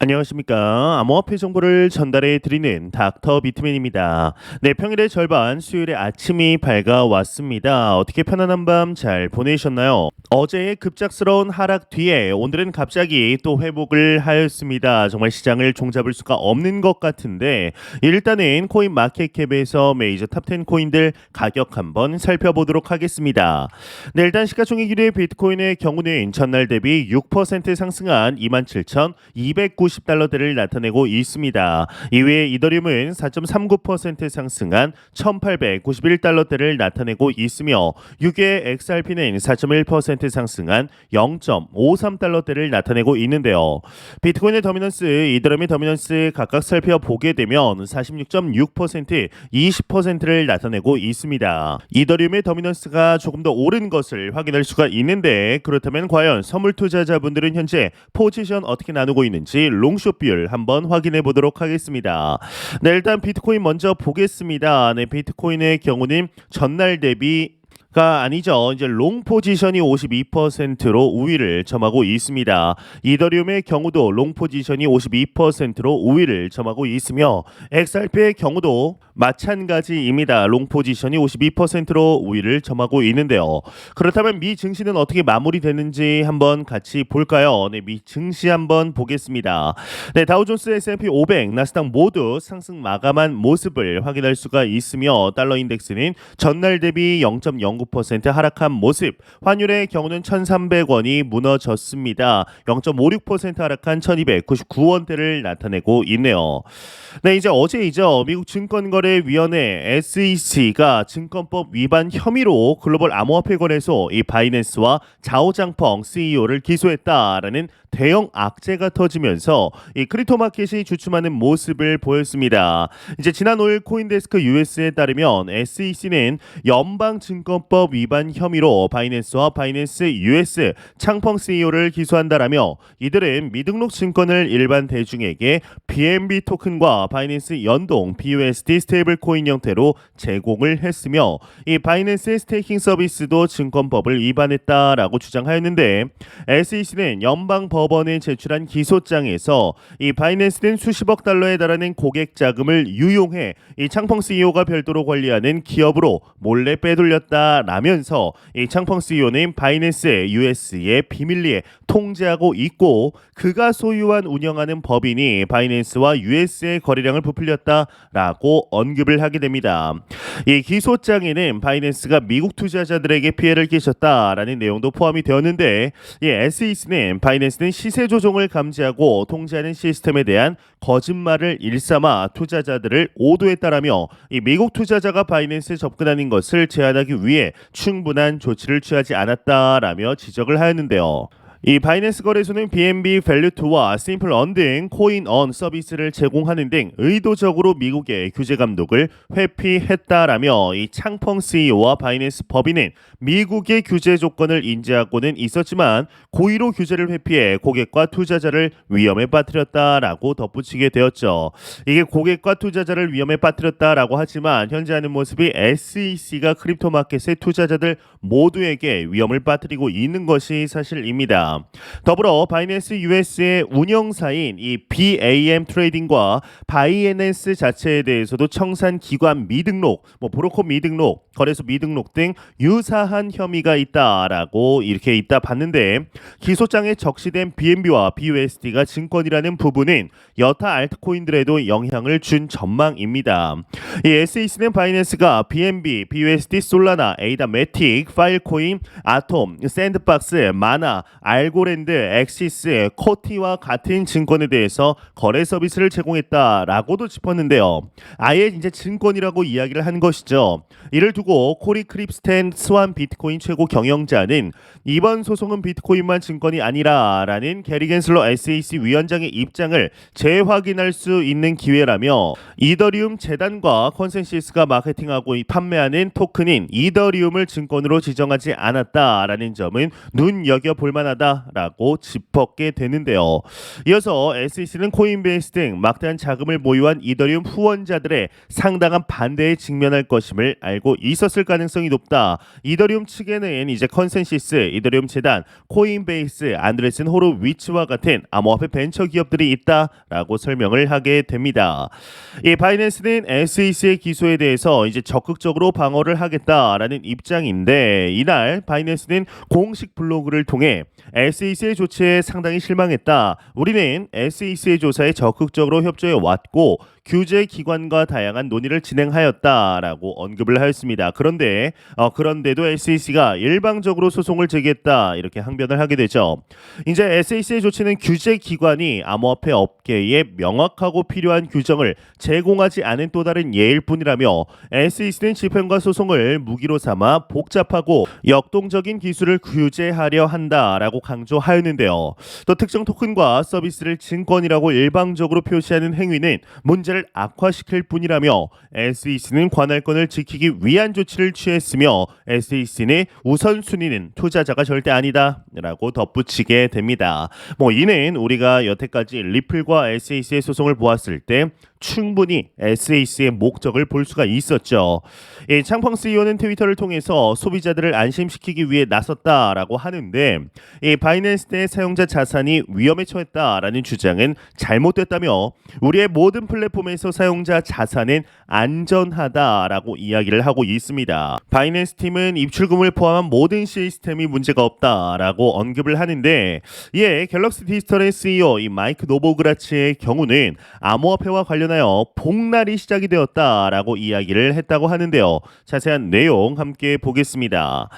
안녕하십니까. 암호화폐 정보를 전달해 드리는 닥터 비트맨입니다. 네, 평일의 절반, 수요일의 아침이 밝아왔습니다. 어떻게 편안한 밤 잘 보내셨나요? 어제의 급작스러운 하락 뒤에 오늘은 갑자기 또 회복을 하였습니다. 정말 시장을 종잡을 수가 없는 것 같은데 일단은 코인 마켓캡에서 메이저 탑10 코인들 가격 한번 살펴보도록 하겠습니다. 네, 일단 시가총액 1위 비트코인의 경우는 전날 대비 6% 상승한 27,290달러대를 나타내고 있습니다. 이외에 이더리움은 4.39% 상승한 1,891달러대를 나타내고 있으며 6위의 XRP는 4.1% 상승한 0.53달러대를 나타내고 있는데요. 비트코인의 더미넌스, 이더리움의 더미넌스 각각 살펴보게 되면 46.6%, 20%를 나타내고 있습니다. 이더리움의 더미넌스가 조금 더 오른 것을 확인할 수가 있는데 그렇다면 과연 선물 투자자분들은 현재 포지션 어떻게 나누고 있는지 롱숏 비율 한번 확인해 보도록 하겠습니다. 네, 일단 비트코인 먼저 보겠습니다. 네, 비트코인의 경우는 전날 대비 가 아니죠. 이제 롱 포지션이 52%로 우위를 점하고 있습니다. 이더리움의 경우도 롱 포지션이 52%로 우위를 점하고 있으며 XRP의 경우도 마찬가지입니다. 롱 포지션이 52%로 우위를 점하고 있는데요. 그렇다면 미 증시는 어떻게 마무리되는지 한번 같이 볼까요? 네, 미 증시 한번 보겠습니다. 네, 다우존스, S&P 500, 나스닥 모두 상승 마감한 모습을 확인할 수가 있으며 달러 인덱스는 전날 대비 0.09% 하락한 모습, 환율의 경우는 1,300원이 무너졌습니다. 0.56% 하락한 1,299원대를 나타내고 있네요. 네, 이제 어제이죠. 미국 증권거래위원회 SEC가 증권법 위반 혐의로 글로벌 암호화폐 거래소 이 바이낸스와 자오장펑 CEO를 기소했다라는 대형 악재가 터지면서 이 크립토 마켓이 주춤하는 모습을 보였습니다. 이제 지난 5일 코인데스크 US에 따르면 SEC는 연방증권법 위반 혐의로 바이낸스와 바이낸스 US 창펑 CEO를 기소한다라며 이들은 미등록 증권을 일반 대중에게 BNB 토큰과 바이낸스 연동 BUSD 스테이블 코인 형태로 제공을 했으며 이 바이낸스의 스테이킹 서비스도 증권법을 위반했다라고 주장하였는데 SEC는 연방 법원에 제출한 기소장에서 이 바이낸스는 수십억 달러에 달하는 고객 자금을 유용해 이 창펑 CEO가 별도로 관리하는 기업으로 몰래 빼돌렸다라면서 이 창펑 CEO는 바이낸스 US의 비밀리에 통제하고 있고 그가 소유한 운영하는 법인이 바이낸스와 US의 거래량을 부풀렸다라고 언급을 하게 됩니다. 이 기소장에는 바이낸스가 미국 투자자들에게 피해를 끼쳤다라는 내용도 포함이 되었는데 이 SEC는 바이낸스는 시세 조종을 감지하고 통제하는 시스템에 대한 거짓말을 일삼아 투자자들을 오도했다라며 이 미국 투자자가 바이낸스에 접근하는 것을 제한하기 위해 충분한 조치를 취하지 않았다라며 지적을 하였는데요. 이 바이낸스 거래소는 BNB 밸류2와 심플언 등 코인언 서비스를 제공하는 등 의도적으로 미국의 규제 감독을 회피했다라며 이 창펑 CEO와 바이낸스 법인은 미국의 규제 조건을 인지하고는 있었지만 고의로 규제를 회피해 고객과 투자자를 위험에 빠뜨렸다라고 덧붙이게 되었죠. 이게 고객과 투자자를 위험에 빠뜨렸다라고 하지만 현재 하는 모습이 SEC가 크립토 마켓의 투자자들 모두에게 위험을 빠뜨리고 있는 것이 사실입니다. 더불어 바이낸스 US의 운영사인 이 BAM 트레이딩과 바이낸스 자체에 대해서도 청산 기관 미등록, 브로커 미등록, 거래소 미등록 등 유사한 혐의가 있다라고 이렇게 있다 봤는데 기소장에 적시된 BNB와 BUSD가 증권이라는 부분은 여타 알트코인들에도 영향을 준 전망입니다. 이 SEC는 바이낸스가 BNB, BUSD, 솔라나, 에이다 매틱, 파일코인, 아톰, 샌드박스, 마나, 알고랜드, 엑시스, 코티와 같은 증권에 대해서 거래 서비스를 제공했다라고도 짚었는데요. 아예 이제 증권이라고 이야기를 한 것이죠. 이를 두고 코리 크립스텐 스완 비트코인 최고 경영자는 이번 소송은 비트코인만 증권이 아니라라는 게리 겐슬러 SEC 위원장의 입장을 재확인할 수 있는 기회라며 이더리움 재단과 컨센시스가 마케팅하고 판매하는 토큰인 이더리움을 증권으로 지정하지 않았다라는 점은 눈여겨볼 만하다. 있었다라고 짚었게 되는데요. 이어서 SEC는 코인베이스 등 막대한 자금을 보유한 이더리움 후원자들의 상당한 반대에 직면할 것임을 알고 있었을 가능성이 높다. 이더리움 측에는 이제 컨센시스, 이더리움 재단, 코인베이스, 안드레슨 호로위츠와 같은 암호화폐 벤처 기업들이 있다라고 설명을 하게 됩니다. 이 바이낸스는 SEC의 기소에 대해서 이제 적극적으로 방어를 하겠다라는 입장인데, 이날 바이낸스는 공식 블로그를 통해 SEC의 조치에 상당히 실망했다. 우리는 SEC의 조사에 적극적으로 협조해 왔고 규제 기관과 다양한 논의를 진행하였다라고 언급을 하였습니다. 그런데도 SEC가 일방적으로 소송을 제기했다, 이렇게 항변을 하게 되죠. 이제 SEC의 조치는 규제 기관이 암호화폐 업계에 명확하고 필요한 규정을 제공하지 않은 또 다른 예일 뿐이라며, SEC는 집행과 소송을 무기로 삼아 복잡하고 역동적인 기술을 규제하려 한다라고 강조하였는데요. 또 특정 토큰과 서비스를 증권이라고 일방적으로 표시하는 행위는 문제를 악화시킬 뿐이라며, SEC는 관할권을 지키기 위한 조치를 취했으며 SEC는 우선순위는 투자자가 절대 아니다라고 덧붙이게 됩니다. 이는 우리가 여태까지 리플과 SEC의 소송을 보았을 때 충분히 SEC의 목적을 볼 수가 있었죠. 창펑 CEO는 트위터를 통해서 소비자들을 안심시키기 위해 나섰다라고 하는데, 바이낸스 내 사용자 자산이 위험에 처했다라는 주장은 잘못됐다며, 우리의 모든 플랫폼에서 사용자 자산은 안전하다라고 이야기를 하고 있습니다. 바이낸스 팀은 입출금을 포함한 모든 시스템이 문제가 없다라고 언급을 하는데, 이에 갤럭시 디지털의 CEO 마이크 노보그라치의 경우는 암호화폐와 관련하여 복날이 시작이 되었다라고 이야기를 했다고 하는데요. 자세한 내용 함께 보겠습니다.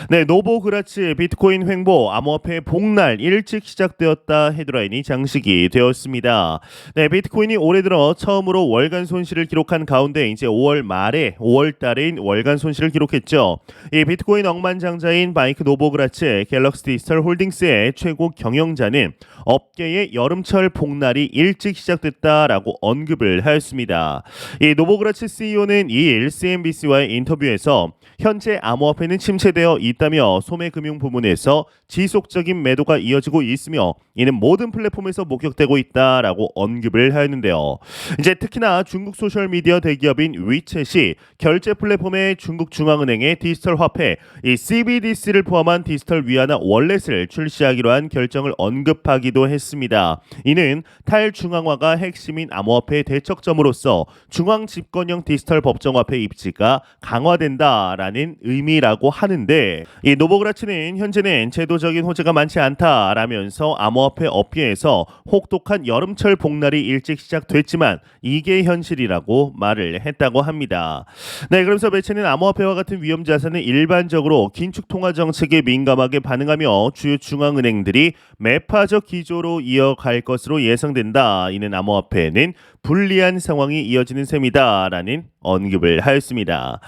네, 노보그라치 비트코인 횡보 암호화폐 복날 일찍 시작되었다 헤드라인이 장식이 되었습니다. 네, 비트코인이 올해 들어 처음으로 월간 손실을 기록한 가운데 이제 5월 말에 5월 달인 월간 손실을 기록했죠. 이 비트코인 억만장자인 마이크 노보그라치 갤럭시 디지털 홀딩스의 최고 경영자는 업계의 여름철 복날이 일찍 시작됐다라고 언급을 하였습니다. 이 노보그라치 CEO는 2일 CNBC와의 인터뷰에서 현재 암호화폐는 침체되어 있다며, 소매금융 부문에서 지속적인 매도가 이어지고 있으며 이는 모든 플랫폼에서 목격되고 있다라고 언급을 하였는데요. 이제 특히나 중국 소셜미디어 대기업인 위챗이 결제 플랫폼의 중국 중앙은행의 디지털 화폐 이 CBDC를 포함한 디지털 위안화 월렛을 출시하기로 한 결정을 언급하기도 했습니다. 이는 탈중앙화가 핵심인 암호화폐의 대척점으로서 중앙 집권형 디지털 법정화폐 입지가 강화된다라는 의미라고 하는데, 이 노보그라치는 현재는 제도적인 호재가 많지 않다라면서 암호화폐 업계에서 혹독한 여름철 복날이 일찍 시작됐지만 이게 현실이라고 말을 했다고 합니다. 네, 그러면서 매체는 암호화폐와 같은 위험 자산은 일반적으로 긴축 통화 정책에 민감하게 반응하며 주요 중앙은행들이 매파적 기조로 이어갈 것으로 예상된다. 이는 암호화폐는 불리한 상황이 이어지는 셈이다라는 언급을 하였습니다.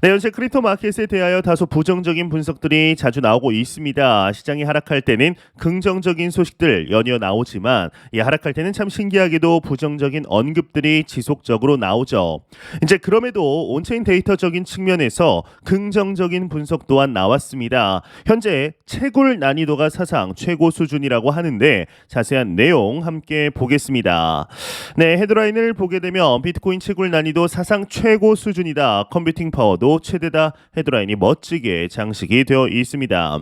네, 현재 크립토 마켓에 대하여 다소 부정적인 분석들이 자주 나오고 있습니다. 시장이 하락할 때는 긍정적인 소식들 연이어 나오지만, 이 하락할 때는 참 신기하게도 부정적인 언급들이 지속적으로 나오죠. 이제 그럼에도 온체인 데이터적인 측면에서 긍정적인 분석 또한 나왔습니다. 현재 채굴 난이도가 사상 최고 수준이라고 하는데, 자세한 내용 함께 보겠습니다. 네, 헤드라인을 보게 되면 비트코인 채굴 난이도 사상 최고 수준이다. 컴퓨팅 파워도 최대다. 헤드라인이 멋지게 장식이 되어 있습니다.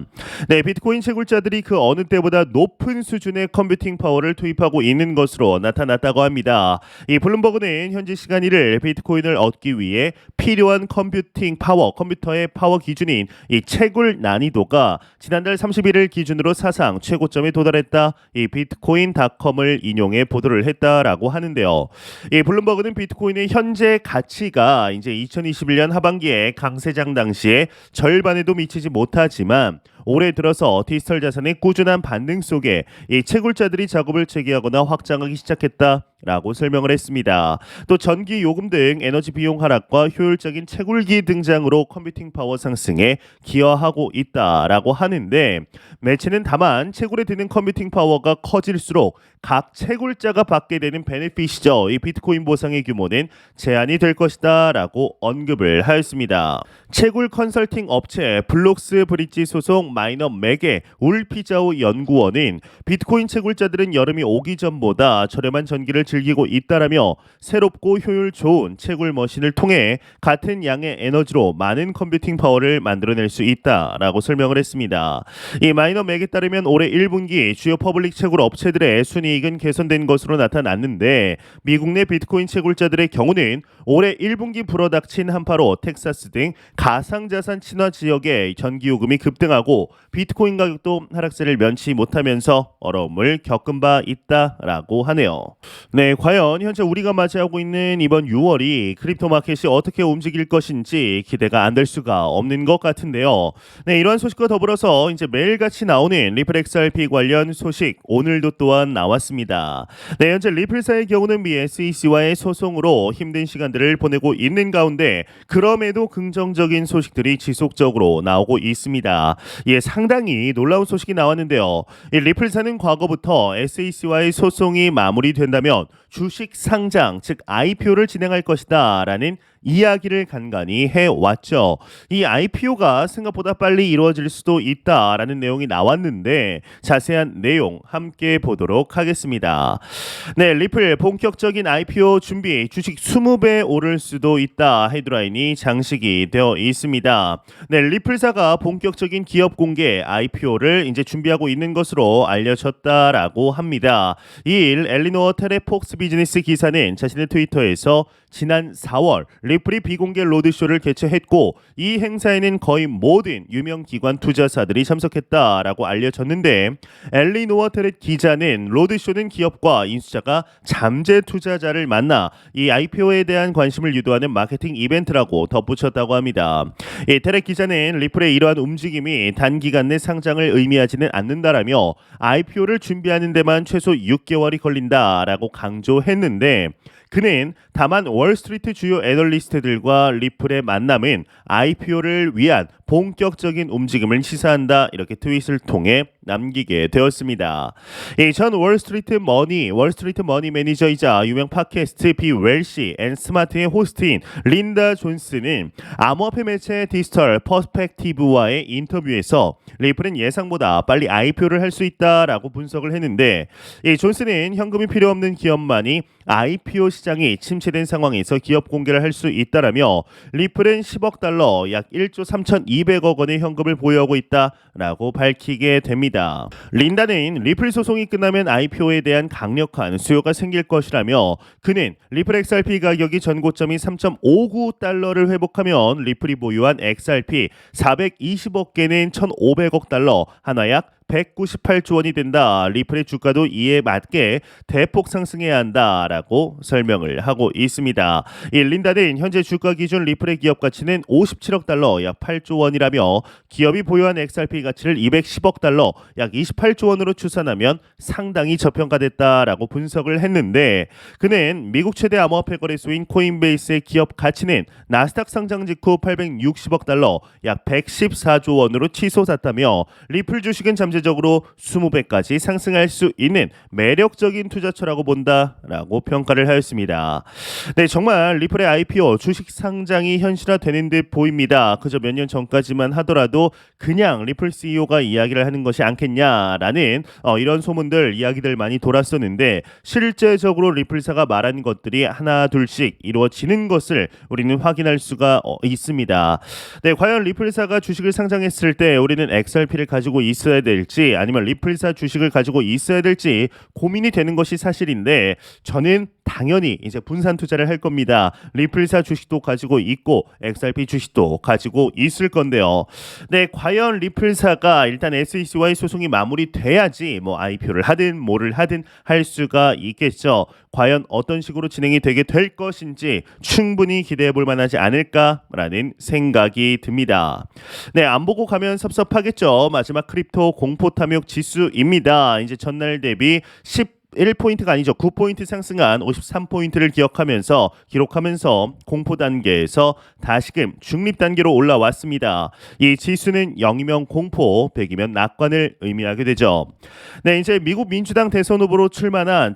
네, 비트코인 채굴자들이 그 어느 때보다 높은 수준의 컴퓨팅 파워를 투입하고 있는 것으로 나타났다고 합니다. 이 블룸버그는 현지 시간 1일 비트코인을 얻기 위해 필요한 컴퓨팅 파워, 컴퓨터의 파워 기준인 이 채굴 난이도가 지난달 31일 기준으로 사상 최고점에 도달했다. 이 비트코인닷컴을 인용해 보도를 했다라고 하는데요. 이 블룸버그는 비트코인의 현재 가치가 이제 2021년 하반기에 강세장 당시에 절반에도 미치지 못하지만, 올해 들어서 디지털 자산의 꾸준한 반등 속에 이 채굴자들이 작업을 재개하거나 확장하기 시작했다. 라고 설명을 했습니다. 또 전기 요금 등 에너지 비용 하락과 효율적인 채굴기 등장으로 컴퓨팅 파워 상승에 기여하고 있다라고 하는데, 매체는 다만 채굴에 드는 컴퓨팅 파워가 커질수록 각 채굴자가 받게 되는 베네핏이죠. 이 비트코인 보상의 규모는 제한이 될 것이다라고 언급을 하였습니다. 채굴 컨설팅 업체 블록스 브릿지 소속 마이너 맥의 울피자오 연구원은 비트코인 채굴자들은 여름이 오기 전보다 저렴한 전기를 즐기고 있다라며 새롭고 효율 좋은 채굴 머신을 통해 같은 양의 에너지로 많은 컴퓨팅 파워를 만들어낼 수 있다라고 설명을 했습니다. 이 마이너 맥에 따르면 올해 1분기 주요 퍼블릭 채굴 업체들의 순이익은 개선된 것으로 나타났는데, 미국 내 비트코인 채굴자들의 경우는 올해 1분기 불어닥친 한파로 텍사스 등 가상자산 친화 지역의 전기요금이 급등하고 비트코인 가격도 하락세를 면치 못하면서 어려움을 겪은 바 있다라고 하네요. 네, 과연 현재 우리가 맞이하고 있는 이번 6월이 크립토 마켓이 어떻게 움직일 것인지 기대가 안 될 수가 없는 것 같은데요. 네, 이러한 소식과 더불어서 이제 매일같이 나오는 리플 XRP 관련 소식 오늘도 또한 나왔습니다. 네, 현재 리플사의 경우는 미 SEC와의 소송으로 힘든 시간들을 보내고 있는 가운데 그럼에도 긍정적인 소식들이 지속적으로 나오고 있습니다. 예, 상당히 놀라운 소식이 나왔는데요. 이 리플사는 과거부터 SEC와의 소송이 마무리된다면 주식 상장, 즉 IPO를 진행할 것이다 라는 이야기를 간간히 해왔죠. 이 IPO가 생각보다 빨리 이루어질 수도 있다라는 내용이 나왔는데 자세한 내용 함께 보도록 하겠습니다. 네, 리플 본격적인 IPO 준비, 주식 20배 오를 수도 있다 헤드라인이 장식이 되어 있습니다. 네, 리플사가 본격적인 기업 공개 IPO를 이제 준비하고 있는 것으로 알려졌다라고 합니다. 이일 엘리노어 텔레폭스 비즈니스 기사는 자신의 트위터에서 지난 4월 리플이 비공개 로드쇼를 개최했고 이 행사에는 거의 모든 유명 기관 투자사들이 참석했다라고 알려졌는데, 엘리노어 테렛 기자는 로드쇼는 기업과 인수자가 잠재 투자자를 만나 이 IPO에 대한 관심을 유도하는 마케팅 이벤트라고 덧붙였다고 합니다. 이 테렛 기자는 리플의 이러한 움직임이 단기간 내 상장을 의미하지는 않는다라며 IPO를 준비하는 데만 최소 6개월이 걸린다라고 강조했는데, 그는 다만 월스트리트 주요 애널리스트들과 리플의 만남은 IPO를 위한 본격적인 움직임을 시사한다 이렇게 트윗을 통해 남기게 되었습니다. 전 월스트리트 머니 매니저이자 유명 팟캐스트 비 웰시 앤 스마트의 호스트인 린다 존스는 암호화폐 매체 디지털 퍼스펙티브와의 인터뷰에서 리플은 예상보다 빨리 IPO를 할 수 있다라고 분석을 했는데, 존스는 현금이 필요 없는 기업만이 IPO 시장이 침체된 상황에서 기업 공개를 할 수 있다라며 리플은 10억 달러 약 1조 3,200억 원의 현금을 보유하고 있다라고 밝히게 됩니다. 린다는 리플 소송이 끝나면 IPO에 대한 강력한 수요가 생길 것이라며, 그는 리플 XRP 가격이 전고점이 3.59 달러를 회복하면 리플이 보유한 XRP 420억 개는 1,500억 달러, 하나 약 198조 원이 된다. 리플의 주가도 이에 맞게 대폭 상승해야 한다라고 설명을 하고 있습니다. 린다는 현재 주가 기준 리플의 기업 가치는 57억 달러 약 8조 원이라며 기업이 보유한 XRP 가치를 210억 달러 약 28조 원으로 추산하면 상당히 저평가됐다라고 분석을 했는데, 그는 미국 최대 암호화폐 거래소인 코인베이스의 기업 가치는 나스닥 상장 직후 860억 달러 약 114조 원으로 치솟았다며 리플 주식은 잠재적으로 20배까지 상승할 수 있는 매력적인 투자처라고 본다라고 평가를 하였습니다. 네, 정말 리플의 IPO 주식 상장이 현실화되는 듯 보입니다. 그저 몇 년 전까지만 하더라도 그냥 리플 CEO가 이야기를 하는 것이 않겠냐라는 이런 소문들, 이야기들 많이 돌았었는데, 실제적으로 리플사가 말한 것들이 하나 둘씩 이루어지는 것을 우리는 확인할 수가 있습니다. 네, 과연 리플사가 주식을 상장했을 때 우리는 XRP를 가지고 있어야 될지 아니면 리플사 주식을 가지고 있어야 될지 고민이 되는 것이 사실인데, 저는 당연히 이제 분산 투자를 할 겁니다. 리플사 주식도 가지고 있고 XRP 주식도 가지고 있을 건데요. 네, 과연 리플사가 일단 SEC와의 소송이 마무리돼야지 뭐 IPO를 하든 뭐를 하든 할 수가 있겠죠. 과연 어떤 식으로 진행이 되게 될 것인지 충분히 기대해 볼 만하지 않을까라는 생각이 듭니다. 네, 안 보고 가면 섭섭하겠죠. 마지막 크립토 공포 탐욕 지수입니다. 이제 전날 대비 10 1포인트가 아니죠. 9포인트 상승한 53포인트를 기록하면서 공포 단계에서 다시금 중립 단계로 올라왔습니다. 이 지수는 0이면 공포, 100이면 낙관을 의미하게 되죠. 네, 이제 미국 민주당 대선 후보로 출마한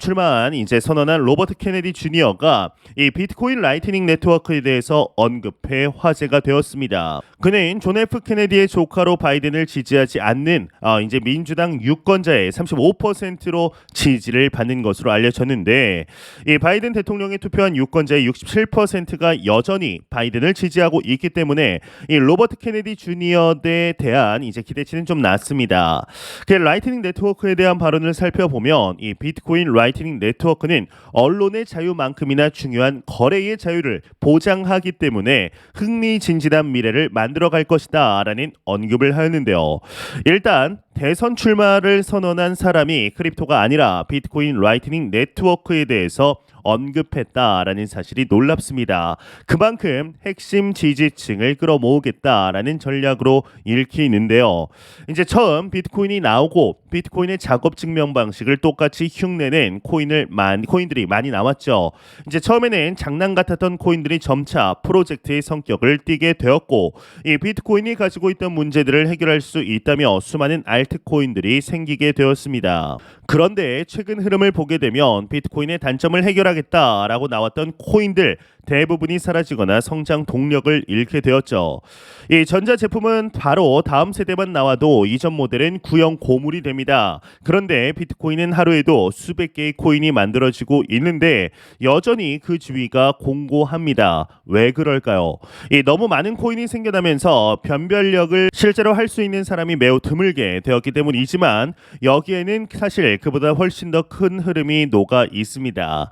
이제 선언한 로버트 케네디 주니어가 이 비트코인 라이트닝 네트워크에 대해서 언급해 화제가 되었습니다. 그는 존 F 케네디의 조카로 바이든을 지지하지 않는 이제 민주당 유권자의 35%로 지지를 받는 것으로 알려졌는데, 이 바이든 대통령에 투표한 유권자의 67%가 여전히 바이든을 지지하고 있기 때문에 이 로버트 케네디 주니어에 대한 이제 기대치는 좀 낮습니다. 그 라이트닝 네트워크에 대한 발언을 살펴보면 이 비트코인 라이트닝 네트워크는 언론의 자유만큼이나 중요한 거래의 자유를 보장하기 때문에 흥미진진한 미래를 만들어갈 것이다 라는 언급을 하였는데요. 일단 대선 출마를 선언한 사람이 크립토가 아니라 비트코인 라이트닝 네트워크에 대해서 언급했다라는 사실이 놀랍습니다. 그만큼 핵심 지지층을 끌어모으겠다라는 전략으로 읽히는데요. 이제 처음 비트코인이 나오고 비트코인의 작업 증명 방식을 똑같이 흉내낸 코인들이 많이 나왔죠. 이제 처음에는 장난 같았던 코인들이 점차 프로젝트의 성격을 띠게 되었고, 이 비트코인이 가지고 있던 문제들을 해결할 수 있다며 수많은 알트코인들이 생기게 되었습니다. 그런데 최근 흐름을 보게 되면 비트코인의 단점을 해결하겠다라고 나왔던 코인들 대부분이 사라지거나 성장 동력을 잃게 되었죠. 이 전자 제품은 바로 다음 세대만 나와도 이전 모델은 구형 고물이 됩니다. 그런데 비트코인은 하루에도 수백 개의 코인이 만들어지고 있는데 여전히 그 주위가 공고합니다. 왜 그럴까요? 이 너무 많은 코인이 생겨나면서 변별력을 실제로 할 수 있는 사람이 매우 드물게 되었기 때문이지만, 여기에는 사실 그보다 훨씬 더 큰 흐름이 녹아 있습니다.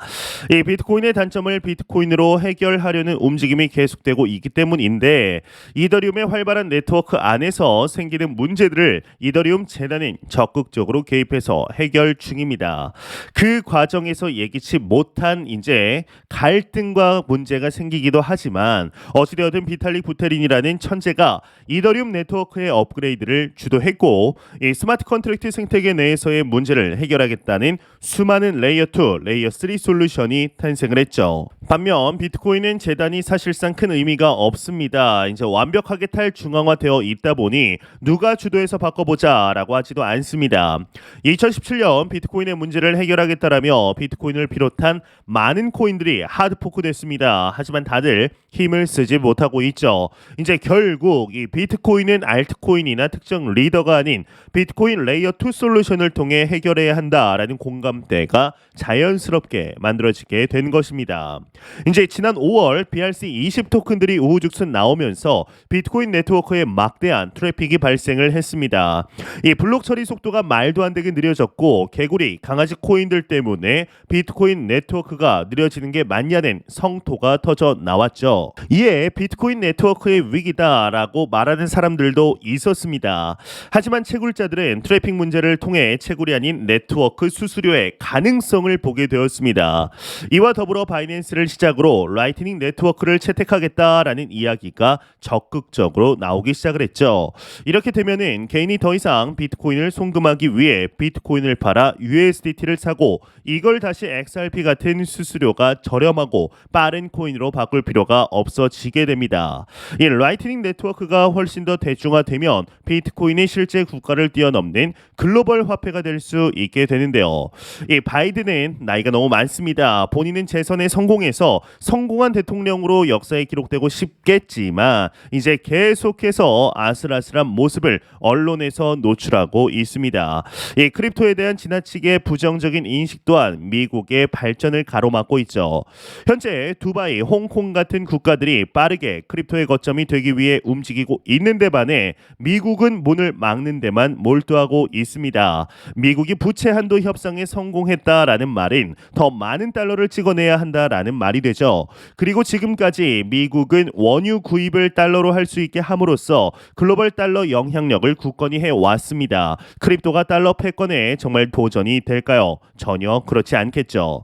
이 비트코인의 단점을 비트코인으로 해결하려는 움직임이 계속되고 있기 때문인데, 이더리움의 활발한 네트워크 안에서 생기는 문제들을 이더리움 재단은 적극적으로 개입해서 해결 중입니다. 그 과정에서 예기치 못한 이제 갈등과 문제가 생기기도 하지만, 어찌되었든 비탈릭 부테린이라는 천재가 이더리움 네트워크의 업그레이드를 주도했고, 이 스마트 컨트랙트 생태계 내에서의 문제를 해결하겠다는 수많은 레이어 2, 레이어 3 솔루션이 탄생을 했죠. 반면 비트코인은 재단이 사실상 큰 의미가 없습니다. 이제 완벽하게 탈중앙화되어 있다 보니 누가 주도해서 바꿔보자라고 하지도 않습니다. 2017년 비트코인의 문제를 해결하겠다라며 비트코인을 비롯한 많은 코인들이 하드포크됐습니다. 하지만 다들 힘을 쓰지 못하고 있죠. 이제 결국 이 비트코인은 알트코인이나 특정 리더가 아닌 비트코인 레이어 2 솔루션을 통해 해결해야 한다라는 공감대가 자연스럽게 만들어지게 된 것입니다. 이제 지난 5월 BRC20 토큰들이 우후죽순 나오면서 비트코인 네트워크에 막대한 트래픽이 발생을 했습니다. 이 블록 처리 속도가 말도 안 되게 느려졌고, 개구리, 강아지 코인들 때문에 비트코인 네트워크가 느려지는 게 맞냐는 성토가 터져 나왔죠. 이에 비트코인 네트워크의 위기다라고 말하는 사람들도 있었습니다. 하지만 채굴자들은 트래픽 문제를 통해 채굴이 아닌 네트워크 수수료의 가능성을 보게 되었습니다. 이와 더불어 바이낸스를 시작으로 라이트닝 네트워크를 채택하겠다라는 이야기가 적극적으로 나오기 시작을 했죠. 이렇게 되면은 개인이 더 이상 비트코인을 송금하기 위해 비트코인을 팔아 USDT를 사고 이걸 다시 XRP 같은 수수료가 저렴하고 빠른 코인으로 바꿀 필요가 없어지게 됩니다. 이 라이트닝 네트워크가 훨씬 더 대중화되면 비트코인이 실제 국가를 뛰어넘는 글로벌 화폐가 될 수 있게 되는데요. 이 바이든은 나이가 너무 많습니다. 본인은 재선에 성공해서 성공한 대통령으로 역사에 기록되고 싶겠지만 이제 계속해서 아슬아슬한 모습을 언론에서 노출하고 있습니다. 이 크립토에 대한 지나치게 부정적인 인식 또한 미국의 발전을 가로막고 있죠. 현재 두바이, 홍콩 같은 국가들이 빠르게 크립토의 거점이 되기 위해 움직이고 있는데 반해 미국은 문을 막는 데만 몰두하고 있습니다. 미국이 부채 한도 협상에 성공했다라는 말은 더 많은 달러를 찍어내야 한다라는 말이 되죠. 그리고 지금까지 미국은 원유 구입을 달러로 할 수 있게 함으로써 글로벌 달러 영향력을 굳건히 해왔습니다. 크립토가 달러 패권에 정말 도전이 될까요? 전혀 그렇지 않겠죠.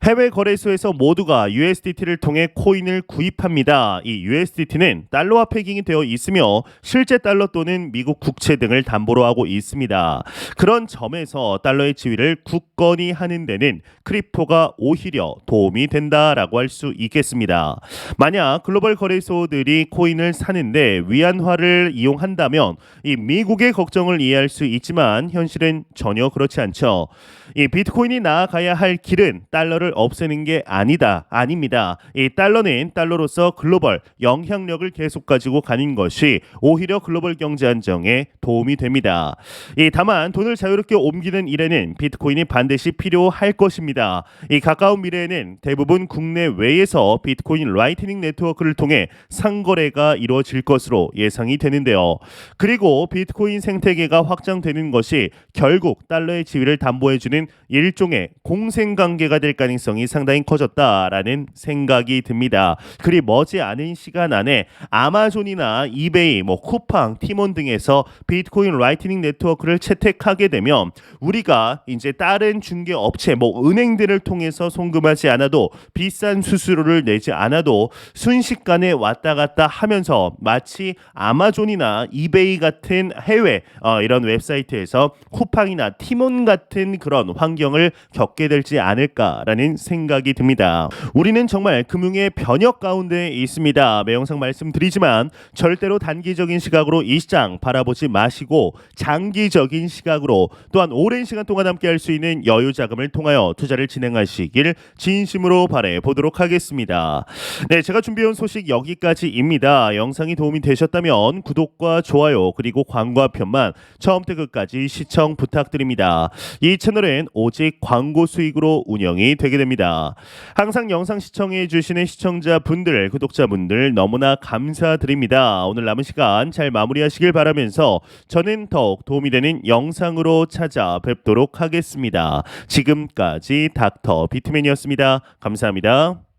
해외 거래소에서 모두가 USDT를 통해 코인을 구입합니다. 이 USDT는 달러화 패깅이 되어 있으며 실제 달러 또는 미국 국채 등을 담보로 하고 있습니다. 그런 점에서 달러의 지위를 굳건히 하는 데는 크립토가 오히려 도움이 된다라고 할 수 있겠습니다. 만약 글로벌 거래소들이 코인을 사는데 위안화를 이용한다면 이 미국의 걱정을 이해할 수 있지만 현실은 전혀 그렇지 않죠. 이 비트코인이 나아가야 할 길은 달러를 없애는 게 아닙니다. 이 달러는 달러로서 글로벌 영향력을 계속 가지고 가는 것이 오히려 글로벌 경제 안정에 도움이 됩니다. 다만 돈을 자유롭게 옮기는 일에는 비트코인이 반드시 필요할 것입니다. 이 가까운 미래에는 대부분 국내외에서 비트코인 라이트닝 네트워크를 통해 상거래가 이루어질 것으로 예상이 되는데요. 그리고 비트코인 생태계가 확장되는 것이 결국 달러의 지위를 담보해주는 일종의 공생관계가 될 가능성이 상당히 커졌다라는 생각이 듭니다. 그리 머지않은 시간 안에 아마존이나 이베이, 쿠팡, 티몬 등에서 비트코인 라이트닝 네트워크를 채택하게 되면 우리가 이제 다른 중개 업체, 은행들을 통해서 송금하지 않아도 비싼 수수료를 내지 않아도 순식간에 왔다 갔다 하면서 마치 아마존이나 이베이 같은 해외 이런 웹사이트에서 쿠팡이나 티몬 같은 그런 환경을 겪게 되지 않을까라는 생각이 듭니다. 우리는 정말 금융의 변혁 가운데 있습니다. 매 영상 말씀드리지만 절대로 단기적인 시각으로 이 시장 바라보지 마시고 장기적인 시각으로 또한 오랜 시간 동안 함께 할 수 있는 여유 자금을 통하여 투자를 진행하시길 진심으로 바래 보도록 하겠습니다. 네, 제가 준비해온 소식 여기까지입니다. 영상이 도움이 되셨다면 구독과 좋아요 그리고 광고 편만 처음부터 끝까지 시청 부탁드립니다. 이 채널은 오직 광고 수익으로 운영이 되게 됩니다. 항상 영상 시청해 주시는 시청자분들, 구독자분들 너무나 감사드립니다. 오늘 남은 시간 잘 마무리하시길 바라면서 저는 더욱 도움이 되는 영상으로 찾아뵙도록 하겠습니다. 지금까지 닥터 비트맨이었습니다. 감사합니다.